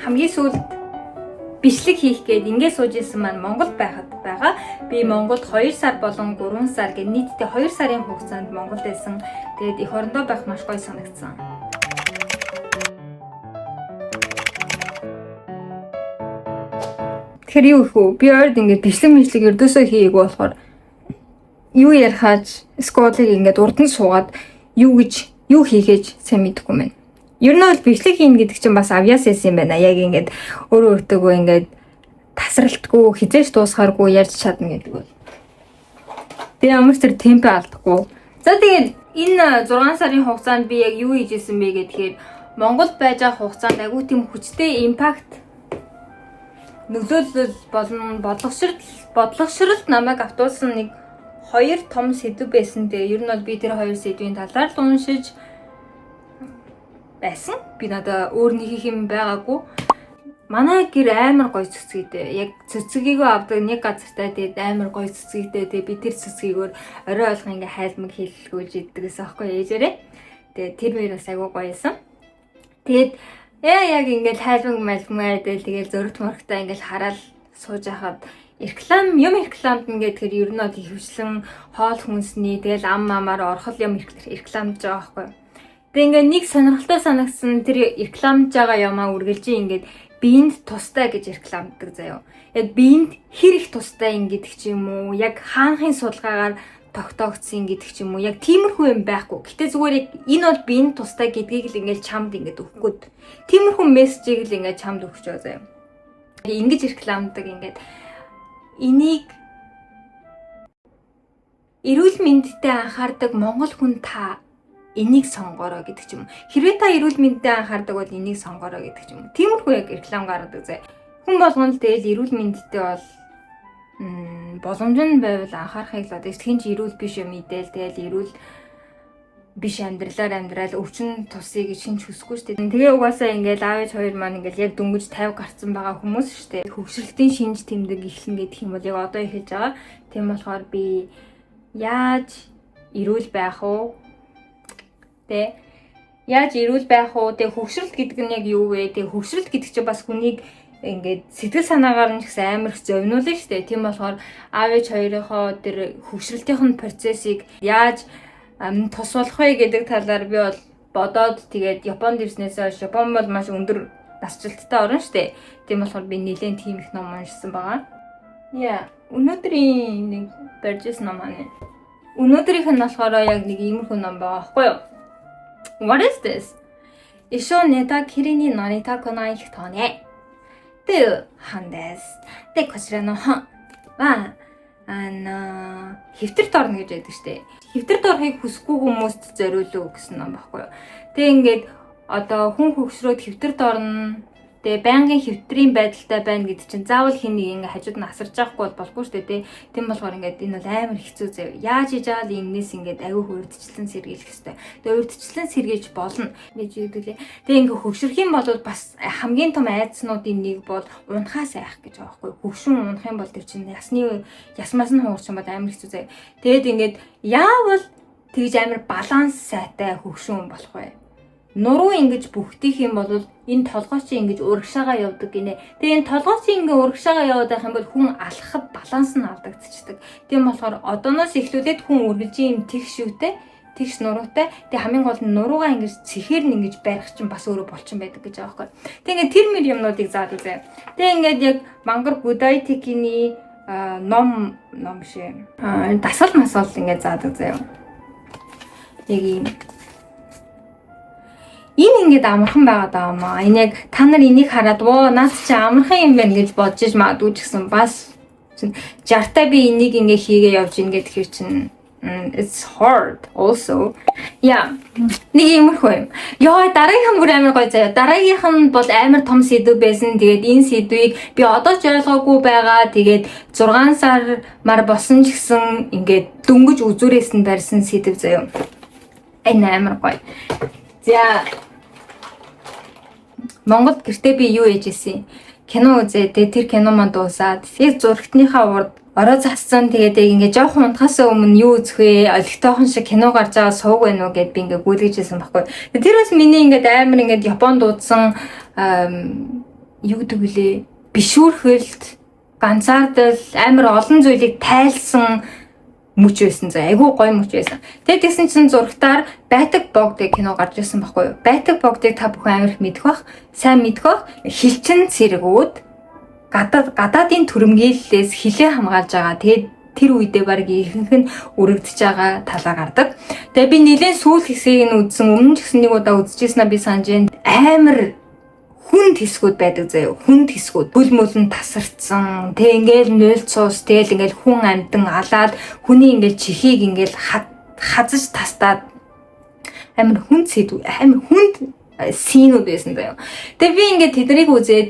хамгийн сүүлд бичлэг хийх гээд ингээд сууж исэн маань Монголд байхад байгаа. Би Монголд 2 сар болон 3 сар гээд нийтдээ 2 сарын хугацаанд Монголд байсан. Тэгээд эх орондоо байх маш гоё санагдсан. Тэгэхээр юу их үү? Би ойрд ингээд бичлэг ердөөсөө хийгээгүй болохоор юу ярихаж сколыг ингээд урд нь суугаад юу хийхээж сайн мэдэхгүй мэн. Ер нь бол бичлэг хийн гэдэг чинь бас авьяас хэлсэн юм байна. Яг ингээд өөрөө өөртөөгөө ингээд тасралтгүй, хизээж дуусгааргүй ярьж чадна гэдэг бол. Тэгээ ямар ч тэр темпо алдахгүй. За тэгээд энэ 6 сарын хугацаанд би яг юу хийжсэн бэ гэхээр Монголд байж байгаа хугацаанд агуу тийм хүчтэй импакт нөлөөлөл болон бодлогошролт намайг автуулсан нэг 2 том сэдв байсан. Тэгээ ер нь бол би тэр 2 сэдвийн талаар л уншиж байсан. Би надаа өөр нэг юм байгаагүй. Манай гэр амар гоё цэцгийтэй. Яг цэцгийгөө авдаг нэг газартай тэгээд амар гоё цэцгийтэй. Тэгээд би тэр цэцгийгээр орой олго ингээ хайлмаг хийлгүүлж иддэгээс аахгүй ээжээрээ. Тэгээд тэр хоёр бас айгүй гоё байсан. Тэгээд яг ингээ хайлмаг малмаа тэгээд зөрөгт мөрөгтэй ингээ хараад сууж хахад рекламд ингээд тэр ер нь бол хөвчлэн хоол хүнсний тэгэл ам амаар орхол юм рекламж байгаа байхгүй. Тэгээ ингээд нэг сонирхолтой санагдсан тэр рекламж байгаа юмаа үргэлж ингээд биеинд тустай гэж рекламддаг заяа. Яг биеинд хэр их тустай ингэдэг ч юм уу, яг хаанхын судалгаагаар тогтоогдсон гэдэг ч юм уу, яг тиймэрхүү юм байхгүй. Гэтэ зүгээр яг энэ бол биеинд тустай гэдгийг л ингээд чамд ингээд өгөхгүйд. Тиймэрхүү мессежийг л ингээд чамд өгч байгаа заяа. Ингэж рекламддаг ингээд энийг эрүүл мэндэд анхаардаг монгол хүн та энийг сонгороо гэдэг ч юм. Хэрвээ та эрүүл мэндэд анхаардаг бол энийг сонгороо гэдэг ч юм. Тиймэрхүү яг реклам гаргадаг зэ. Хүн болгоно л тэгэл эрүүл мэндэд бол боломж нь байвал анхаарахыг л одоо хин ч эрүүл биш юм мэдээл тэгэл эрүүл биш амьдрал өвчин тусъя гэж шинж хүсэхгүй шүү дээ. Тэгээ угаасаа ингээл аав ээж хоёр маань ингээл яг дөнгөж 50 гарцсан байгаа хүмүүс шүү дээ. Хөвгшрэлтийн шинж тэмдэг эхлэн гэдэг юм бол яг одоо эхэлж байгаа. Тийм болохоор би яаж эрүүл байх уу? Яаж эрүүл байх уу? Тэгээ хөвгшрэлт гэдэг нь яг юу вэ? Тэгээ хөвгшрэлт гэдэг чинь бас хүнийг ингээд сэтгэл санаагаар нь ч гэсэн амар их зовниулна шүү дээ. Тийм болохоор аав ээж хоёрынхоо тэр хөвгшрэлтийн процессыг яаж тус болох вэ гэдэг талаар би бол бодоод тэгээд Японд ирснээс хойш Япон бол маш өндөр насжилттай орн шүү дээ. Тийм болохоор би нэлээд тийм их ном уншсан байгаа. Өнөөдрийн нэг барьжсэн ном аа. Өнөөдрийнх нь болохоор яг нэг иймэрхүү ном байгаа байхгүй юу? What is this? 一生寝たきりになりたくない人ねっていう本です。で、こちらの本はхэвтэрт орно гэж яддаг штэ. Хэвтэрт орохыг хүсэхгүй хүмүүст зориулсан гэсэн ном байхгүй юу. Тэгээ ингээд одоо хүн хөвгшрөөд хэвтэрт орно. Тэгээ байнгын хэвтрийн байдалтай байна гэдэг чинь заавал хин нэг ингээ хажууд нь асарч байхгүй болохгүй штэ тий. Тийм болохоор ингээд энэ бол амар хэцүү зав. Яаж хийж байгаа л энэс ингээд аюу урдчлан сэргийлэх хэвээр. Тэгээ урдчлан сэргийлж болно гэж хэлдэг лээ. Тэгээ ингээ хөвгшрөх юм бол бас хамгийн том айдснуудын нэг бол унахаас айх гэж байгаа байхгүй. Хөвгшин унах юм бол тэр чинь ясмаас нь хуурч юм бол амар хэцүү зав. Тэгээд ингээд яавал тэгж амар баланс сайтай хөвгшин болох вэ? Нуруу ингэж бүхтийх юм бол энэ толгой чи ингэж урагшаага явдаг гинэ. Тэгээ энэ толгой чи ингэ урагшаага яваад байх юм бол хүн алхахад баланс нь алдагдчихдаг. Тийм болохоор одооноос эхлүүлээд хүн үргэлжийн юм тэгш шивтэй, тэгш нуруутай. Тэгээ хамгийн гол нь нуруугаа ингэж цэхээр нь ингэж барих чинь бас өөрөө болчин байдаг гэж байгаа байхгүй. Тэгээ ингэ тэр мэр юмнуудыг заад үзье. Тэгээ ингээд яг мангар будайтикийн ном шээ. Дасгал масгал ингэ заад үзье. Яг ийм энэ ингээд амархан байгаа даа маа. Энэ яг та нар энийг хараад наад чи амархан юм байна гэж бодож иж магадгүй ч гэсэн бас 60-таа би энийг ингээ хийгээ явж ийн гэдэг хэр чин it's hard also. Нэг юмрхүү юм. Дараагийнх нь бүр амар гоё заяа. Дараагийнх нь бол амар том сэдв байсан. Тэгээд энэ сэдвийг би одоо ч ойлгоогүй байгаа. Тэгээд 6 сар мар болсон ч гэсэн ингээд дөнгөж үзүүрээс нь барьсан сэдв заяа. Энэ амар гоё. За Монголд гэртээ би юу ээж исэн? Кино үзээ. Тэр кино маань дуусаад яг зурагтныхаа урд орой зассан. Тэгээд ингээ жоохон унтахаас өмнө юу үзэх вэ? Олигтойхон шиг кино гарч байгаа сууг байна уу гэд би ингээ гүйлгэжсэн байхгүй. Тэр бас миний ингээ амар ингээ Японд дуудсан юу гэдэг вүлээ бишүүрхэлт, ганцаардал, амар олон зүйлийг тайлсан мөч байсан заа. Айгуу гоё мөч байсан. Тэгээд тэгсэн чинь зурагтаар Байтаг богдыг кино гарч ирсэн байхгүй юу? Байтаг богдыг та бүхэн амар их мэдэх бах, сайн мэдэх бах. Хилчин цэргүүд гадаадын түрэмгийллээс хилээ хамгаалж байгаа. Тэгээд тэр үедээ баг ихэнх нь өргөдөж байгаа талаа гардаг. Тэгээ би нэлээд сүүл хэсгийг нь үзсэн. Өмнө ч гэсэн нэг удаа үзчихсэн би санаж байна. Амар хүнд хэсгүүд байдаг заяа. Хүнд хэсгүүд. Бүл мөлн тасарцсан. Тэг ингээл нөл цус, тэгэл ингээл хүн амтан алаад хүний ингээл чихийг ингээл хазаж тастаад амар хүнд сэдв, амар хүнд синүүд байсан заяа. Тэг би ингээд тэднийг үзээд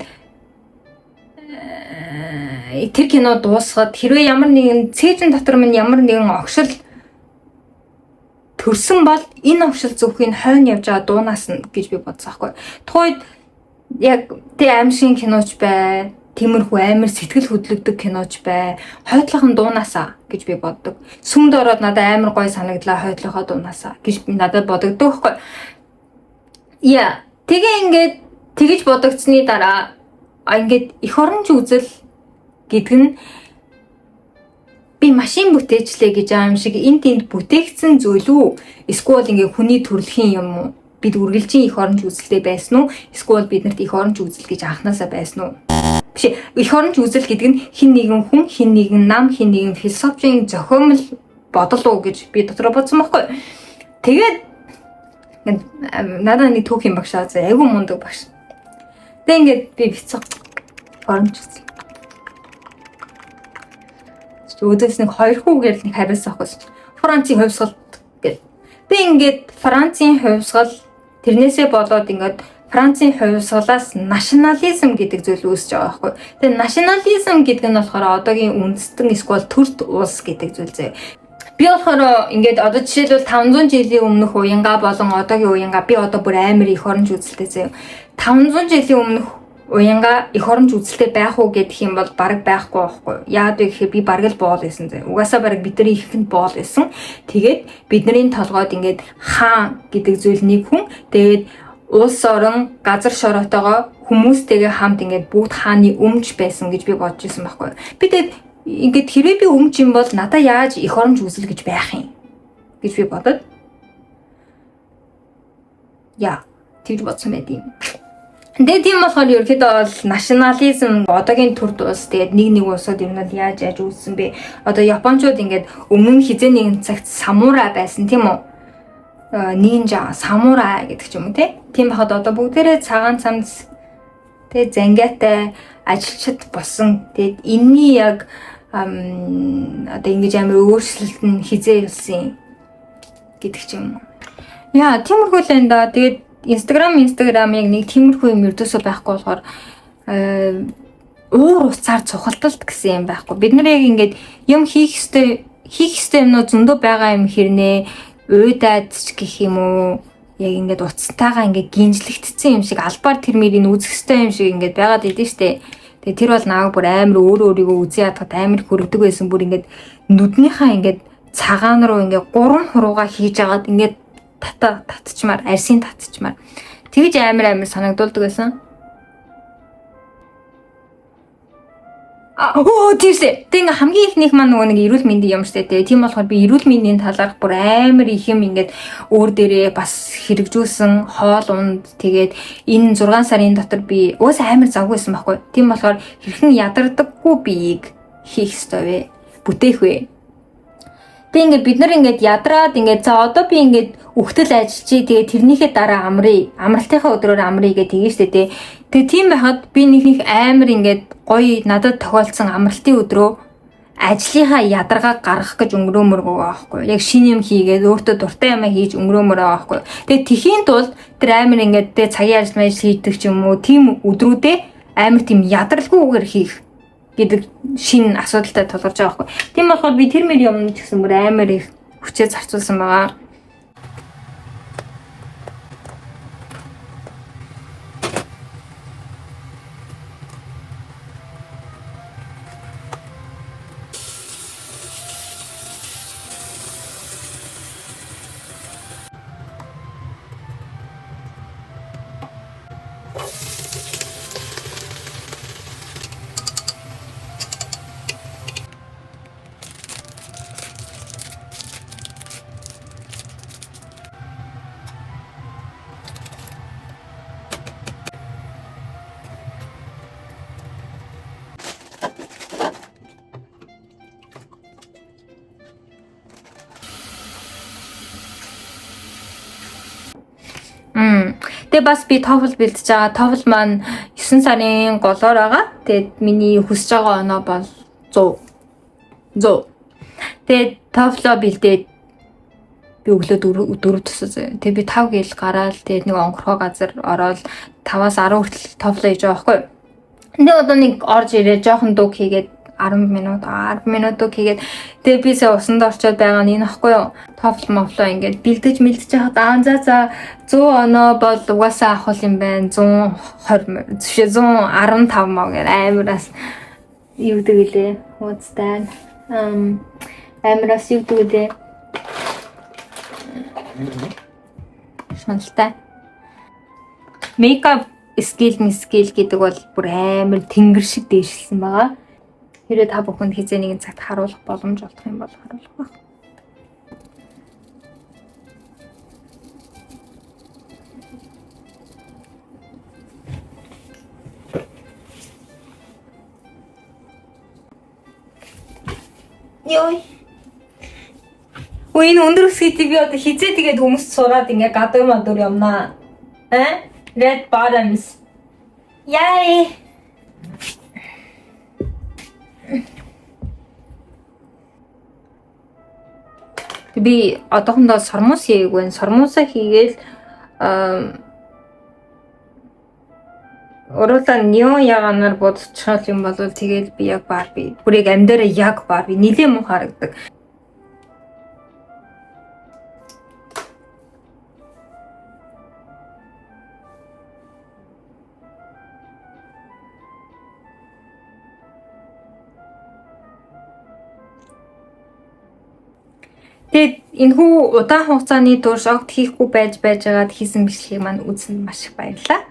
тэр кино дуусгаад хэрвээ ямар нэгэн цээжин дотор минь ямар нэгэн огшил төрсөн бол энэ огшил зөвхөн хойно явж байгаа дуунаас нь гэж би бодсон байхгүй. Тухайд яг тэ аимшиг киноч бай, тиймэрхүү амар сэтгэл хөдлөгдөг киноч бай, хойдлохын дуунаасаа гэж би боддог. Сүмд ороод надад амар гоё санагдлаа хойдлохоо дуунаасаа гэж надад бодогддог байхгүй. Яа, тэгээ ингээд тэгэж бодогдсны дараа ингээд эх оронч үзэл гэдэг нь би машин бүтээчлээ гэж байгаа юм шиг энд бүтээгдсэн зүйл үү? Эсвэл ингээд хүний төрөлхийн юм уу? Бид үргэлжийн эх оронч үзэлтэй байсан уу? Эсвэл биднэрт эх оронч үзэл гэж анханасаа байсан уу? Биш. Эх оронч үзэл гэдэг нь хин нэгэн хүн, хин нэгэн нам, хин нэгэн философийн зохиомл бодол уу гэж би дотроо бодсон байхгүй. Тэгээд надад нэг түүхийн багш аа айгу мундаг багш. Тэг ингээд би бицэг оронч үзэл. Өдөөс нэг 2 хүүгээр нэг хариулсан байхгүй. Францын хувьсгал гэдэг. Тэг ингээд Францын хувьсгал тэрнээсээ болоод ингээд Францын хувьсгалаас национализм гэдэг зүйл үүсэж байгаа байхгүй. Тэгээ национализм гэдэг нь болохоор одоогийн үндэстэн эсвэл төрт улс гэдэг зүйл зэ. Би болохоор ингээд одоо жишээлбэл 500 жилийн өмнөх уянга болон одоогийн уянга би одоо бүр амар их оронч үзэлтэй зэ. 500 жилийн өмнөх уянга эх оронч үзэлтэй байх уу гэдэг юм бол бараг байхгүй байхгүй. Яагаад вэ гэхээр би бараг л боол байсан зэ. Угаасаа бараг бидний ихэнд боол байсан. Тэгээд бидний толгойд ингээд хаан гэдэг зүйл нэг хүн. Тэгээд улс орон газар шороотойгоо хүмүүстэйгээ хамт ингээд бүгд хааны өмч байсан гэж би бодож ирсэн байхгүй. Би тэгээд ингээд хэрвээ би өмч юм бол надаа яаж эх оронч үзэл гэж байх юм гэж би бодод. Яа, тэгж бодсон байдیں۔ Тэгээд тийм болохоор ерөөхдөө бол национализм одоогийн төрд улс тэгээд нэг улсууд юм бол яаж үүссэн бэ? Одоо Япончууд ингээд өмнө хизээ нэгэн цагт самурай байсан тийм үү? Нинжа, самурай гэдэг ч юм уу тийм байхад одоо бүгдээрээ цагаан цамц тэгээд зангиатай ажилчид болсон. Тэгээд энэний яг одоо ингэж амар өөрчлөлт нь хизээ юусэн гэдэг ч юм уу. Яа, тиймэрхүү л энэ да. Тэгээд Instagram яг нэг тиймэрхүү юм ердөөсөө байхгүй болохоор уур уцаар цухалталт гэсэн юм байхгүй. Бид нар яг ингээд юм хийх ёстой юмнууд зөндөө байгаа юм хэрнээ уйдаад ч гэх юм уу яг ингээд уцтайгаа ингээд гинжлэгдсэн юм шиг албаар тэр мөрийг үзэх ёстой юм шиг ингээд байгаад идэв штэ. Тэгээ тэр бол нааг бүр амар өөрийгөө үзий ядахад амар хөрөгдөг байсан. Бүр ингээд нүднийхээ ингээд цагаан руу ингээд 3 хуруугаа хийж агаад ингээд татчмаар, арсын татчмаар. Тэгж амар санагдуулдаг байсан. Тийшээ. Тэг ингээ хамгийн ихнийх маань нөгөө нэг эрүүл мэндийн юм штэ. Тийм болохоор би эрүүл мэндийн талаарх бүр амар их юм ингээд өөр дээрээ бас хэрэгжүүлсэн хоол унд тэгээд энэ 6 сарын дотор би уус амар завгүйсэн байхгүй. Тийм болохоор хэрхэн ядардаггүй биеийг хийх ёстой вэ? Бүтээх вэ? Тэг ингээд бид нар ингээд ядраад ингээд за одоо би ингээд үхтэл ажиллачи тэгээ тэрнийхээ дараа амралтынхаа өдрөөр амрыг гэж тэгэн штэ тий. Тэгээ тийм байхад би нэг амар ингээд гоё надад тохиолдсон амралтын өдрөө ажлынхаа ядаргааг гаргах гэж өнгөрөөмөр байгаа байхгүй. Яг шинэ юм хийгээд өөртөө дуртай юм хийж өнгөрөөмөр байгаа байхгүй. Тэгээ тэхийн тулд тэр амар ингээд тэгээ цагийн ажил хийдэг ч юм уу тийм өдрүүдээ амар тийм ядралгүйгээр хийх гэдэг шинэ асуудалтай тулгарч байгаа байхгүй. Тийм болохоор би тэр мөр юм ч гэсэн бүр амар их хүчээ зарцуулсан байгаа. Тэгээ бас би TOEFL бэлдэж байгаа. TOEFL маань 9 сарын 3-оор байгаа. Тэгээд миний хүсэж байгаа оноо бол 100. Тэгээд TOEFL-оо бэлдээд би өглөө 4 тусаа. Тэгээд би 5 гээл гараад тэгээд нэг онгорхоо газар ороод 5-аас 10 хүртэл TOEFL хийж байгаа байхгүй. Тэгээ одоо нэг орж ирээ жоохон дуг хийгээд 10 минут дуг хийгээд тэгээ би сая усанд орчоод байгаа нь энэ ахгүй юу. TOEFL мофлоо ингээд бэлдэж яхад за 100 оноо бол угаасаа авах юм байна. 120 зөвшөө 115 маа гэр амираас юу гэдэг лээ. What's that? Амираас юу гэдэг лээ. Шаналтай. Makeup skill гэдэг бол бүр амар тэнгэр шиг дээшилсэн байгаа. Хэрэг та бүхэнд хизээ нэгэн цагт харуулах боломж олох юм бол харуулах баг. Йой. Энэ өндөр өсгийтэй би одоо хизээ тэгээд хүмүүст сураад ингээ гадуур мадуур юмнаа. Red bottoms. Yay! Би одоохондоо сормос хийгээгүй. Сормосоо хийгээл уралдаан неон яганаар бодчихвол юм бол тэгээд би яг Барби. Бүр яг амьдаараа яг Барби. Нилээ муу харагдаг. Тэгээд энэхүү удаан хугацааны турш огт хийхгүй байж байгаад хийсэн бичлэгийг маань үзсэнд маш их баярлалаа.